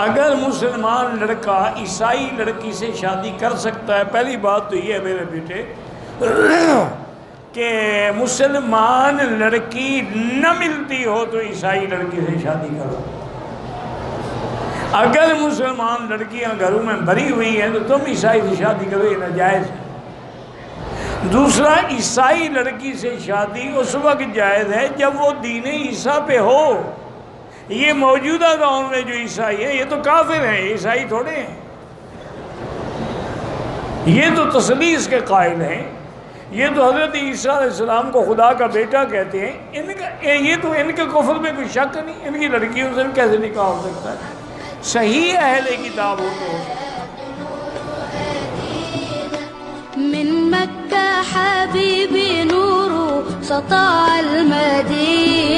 اگر مسلمان لڑکا عیسائی لڑکی سے شادی کر سکتا ہے، پہلی بات تو یہ ہے میرے بیٹے کہ مسلمان لڑکی نہ ملتی ہو تو عیسائی لڑکی سے شادی کرو۔ اگر مسلمان لڑکیاں گھروں میں بھری ہوئی ہیں تو تم عیسائی سے شادی کرو، یہ ناجائز ہے۔ دوسرا، عیسائی لڑکی سے شادی اس وقت جائز ہے جب وہ دین عیسیٰ پہ ہو۔ یہ موجودہ گاؤں میں جو عیسائی ہیں یہ تو کافر ہیں، عیسائی تھوڑے ہیں، یہ تو تثلیث کے قائل ہیں، یہ تو حضرت عیسیٰ علیہ السلام کو خدا کا بیٹا کہتے ہیں۔ یہ تو ان کے کفر میں کوئی شک نہیں، ان کی لڑکیوں سے کیسے نکاح ہو سکتا ہے؟ صحیح اہل کتاب ہو تو من مكة حبيبي نور سطع المدينة